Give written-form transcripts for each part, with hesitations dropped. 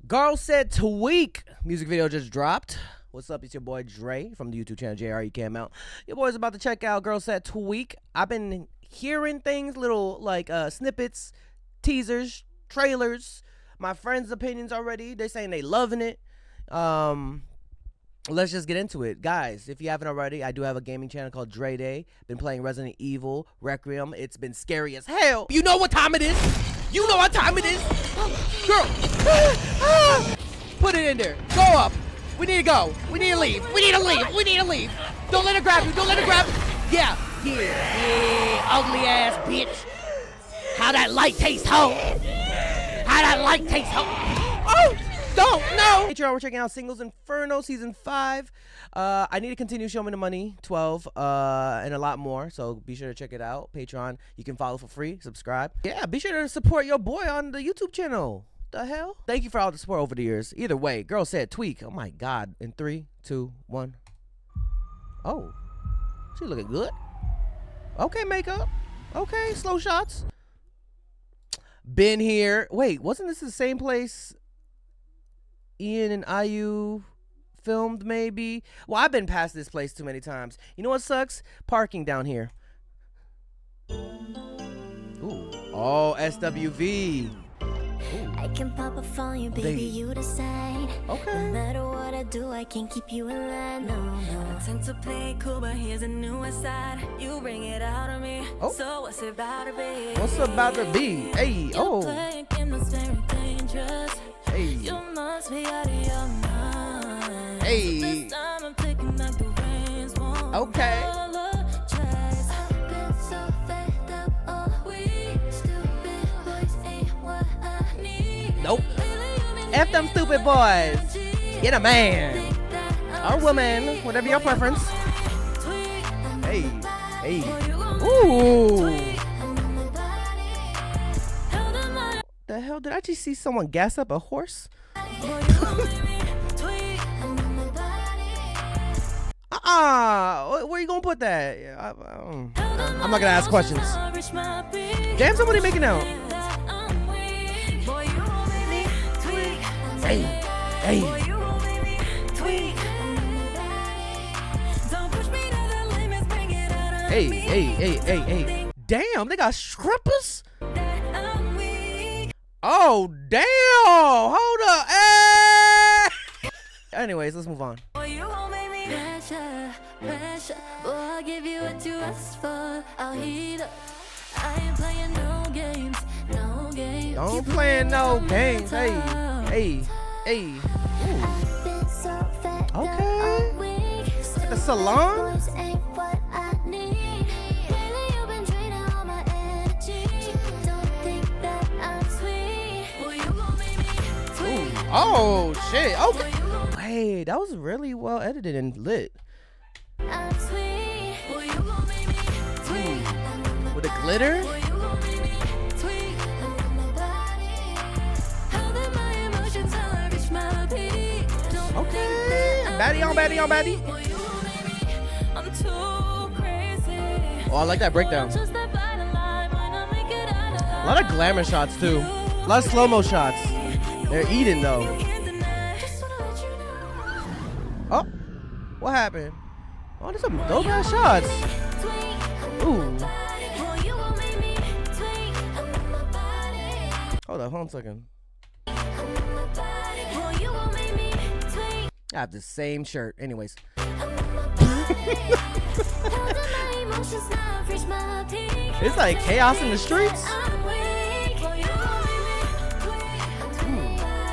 GIRLSET Tweak music video just dropped. What's up? It's your boy Dre from the YouTube channel JREKML. Your boy's about to check out GIRLSET Tweak. I've been hearing things, little like snippets, teasers, trailers. My friends' opinions already. They're saying they loving it. Let's just get into it. Guys, if you haven't already, I do have a gaming channel called Dre Day. Been playing Resident Evil, JREKML. It's been scary as hell. You know what time it is? You know what time it is? Girl. Put it in there. Go up. We need to go. We need to leave. We need to leave. We need to leave. Don't let her grab you. Don't let her grab you. Yeah. Yeah. Ugly ass bitch. How that light tastes, ho. How that light tastes, ho. Oh. Don't, no! Patreon, we're checking out Singles Inferno Season 5. I need to continue Show Me the Money 12 and a lot more, so be sure to check it out. Patreon, you can follow for free, subscribe. Yeah, be sure to support your boy on the YouTube channel. The hell? Thank you for all the support over the years. Either way, GIRLSET Tweak. Oh my God. In 3, 2, 1. Oh, she looking good. Okay, makeup. Okay, slow shots. Been here. Wait, wasn't this the same place Ian and IU filmed, maybe? Well, I've been past this place too many times. You know what sucks? Parking down here. Ooh. Oh, SWV. Ooh. I can pop up on you, baby, you decide. Okay. No matter what I do, I can't keep you in line. No, no. I tend to play it cool, but here's a new side. You bring it out of me. Oh. So what's it about to be? What's about to be? Hey, oh. Hey. You must be out of your mind. Hey. So this time I'm taking out the reins. Okay. Apologize. I've been so fed up all week. Stupid boys ain't what I need. Nope. F them stupid boys. Get a man. Or woman. Whatever your preference. Hey. Hey. Ooh. The hell, did I just see someone gas up a horse? Where you gonna put that? I'm not gonna ask questions. Damn, somebody making out. Hey, hey. Hey, hey, hey, hey, hey. Damn, they got strippers? Oh, damn! Hold up! Hey! Anyways, let's move on. Pressure, pressure. Boy, I'll give you what you asked for. I'll heat up. I ain't playing no games, no games. Don't play no games. Hey, hey, hey. Okay. At the salon? Oh shit! Okay. Wait, that was really well edited and lit. With the glitter. Okay. Baddie on baddie on baddie. Oh, I like that breakdown. A lot of glamour shots too. A lot of slow-mo shots. They're eating though. Oh, what happened? Oh, there's some dope ass shots. Ooh. Hold on a second. I have the same shirt. Anyways. It's like chaos in the streets.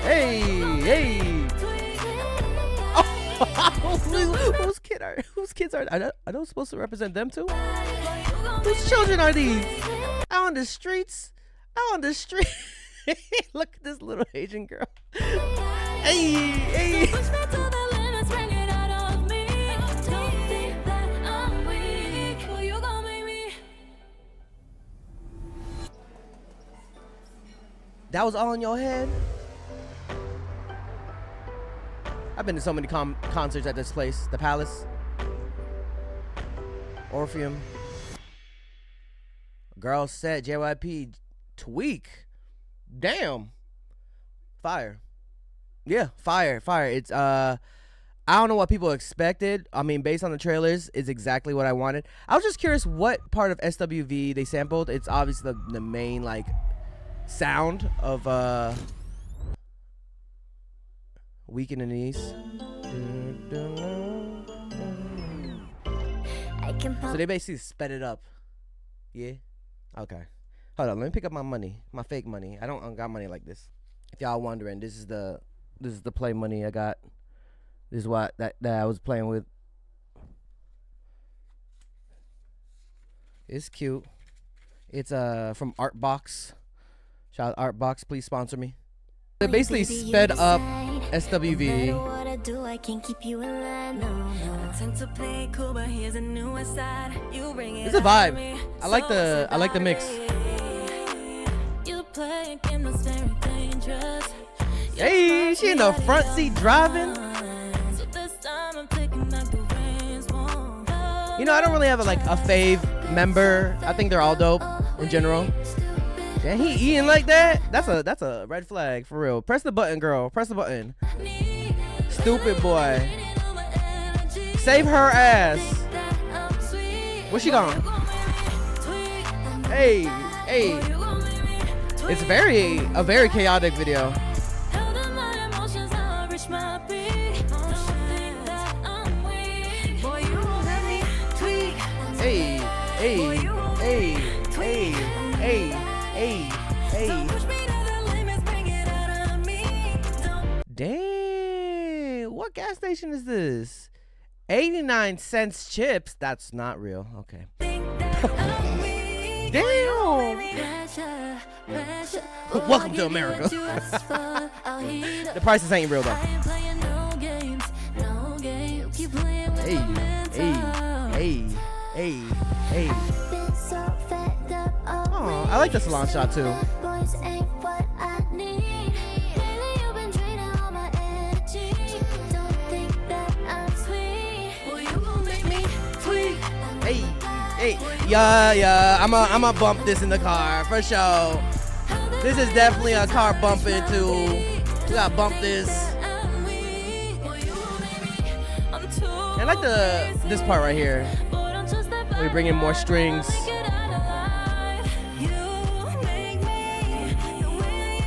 Hey, hey. Oh, whose kids are those supposed to represent them too? Whose children are these? Out on the streets? Out on the street. Look at this little Asian girl. Hey, hey. That was all in your head? I've been to so many concerts at this place. The Palace. Orpheum. GIRLSET, JYP, Tweak. Damn. Fire. Yeah, fire. It's I don't know what people expected. I mean, based on the trailers, it's exactly what I wanted. I was just curious what part of SWV they sampled. It's obviously the main like sound of Weak in the Knees. So they basically sped it up. Yeah. Okay. Hold on. Let me pick up my money, my fake money. I don't got money like this. If y'all wondering, this is the play money I got. This is what that I was playing with. It's cute. It's from Artbox. Shout out Artbox, please sponsor me. They basically sped up SWV. It's a vibe. I like the mix. Hey, she in the front seat driving. You know, I don't really have a fave member. I think they're all dope in general. Yeah, he eating like that? That's a red flag for real. Press the button, girl. Press the button. Stupid boy. Save her ass. Where's she gone? Hey. It's a very chaotic video. Hey. Damn, what gas station is this? 89 cents chips? That's not real. Okay. Damn. Welcome to America. The prices ain't real though. Hey. Oh, I like the salon shot too. Hey, yeah, I'ma bump this in the car for sure. This is definitely a car bumping too. We gotta bump this. I like this part right here. We bring in more strings.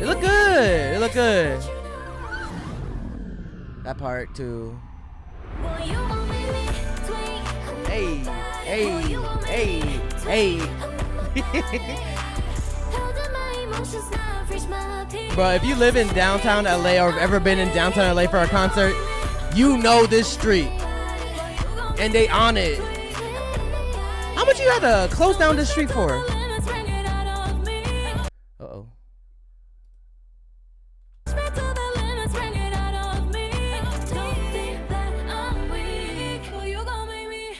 It look good. That part too. Hey. Bro, if you live in downtown LA or have ever been in downtown LA for a concert, you know this street. And they on it. How much you had to close down this street for? Uh-oh.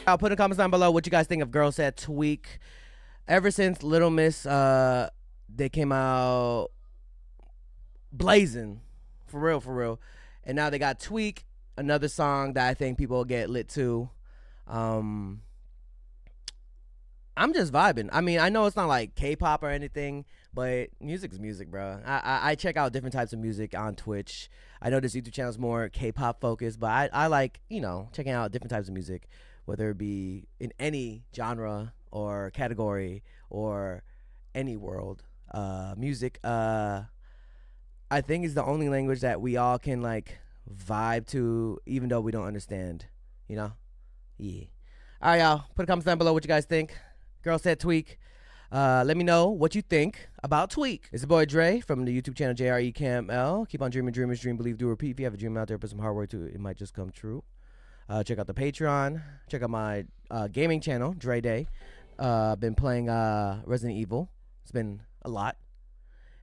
I'll put in the comments down below what you guys think of GIRLSET Tweak. Ever since Little Miss, they came out blazing, for real. And now they got Tweak, another song that I think people will get lit to. I'm just vibing. I mean, I know it's not like K-pop or anything, but music's music, bro. I check out different types of music on Twitch. I know this YouTube channel is more K-pop focused, but I like, you know, checking out different types of music, whether it be in any genre or category or any world. Music, I think, is the only language that we all can like vibe to, even though we don't understand, you know? Yeah. All right, y'all. Put a comment down below what you guys think. GIRLSET Tweak. Let me know what you think about Tweak. It's the boy Dre from the YouTube channel JREKML. Keep on dreaming, dreamers, dream, believe, do, repeat. If you have a dream out there, put some hard work to it. It might just come true. Check out the Patreon. Check out my gaming channel, Dre Day. Been playing Resident Evil. It's been a lot.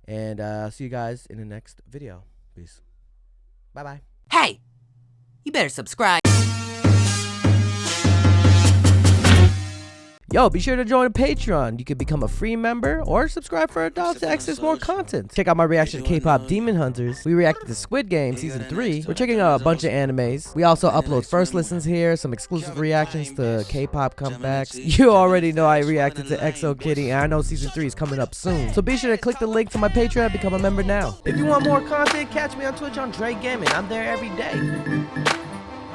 And I'll see you guys in the next video. Peace. Bye-bye. Hey, you better subscribe. Yo, be sure to join Patreon. You can become a free member or subscribe for $1 to access more content. Check out my reaction to K-pop Demon Hunters. We reacted to Squid Game Season 3. We're checking out a bunch of animes. We also upload first listens here, some exclusive reactions to K-pop comebacks. You already know I reacted to EXO Kitty, and I know Season 3 is coming up soon. So be sure to click the link to my Patreon and become a member now. If you want more content, catch me on Twitch on JREKML. I'm there every day.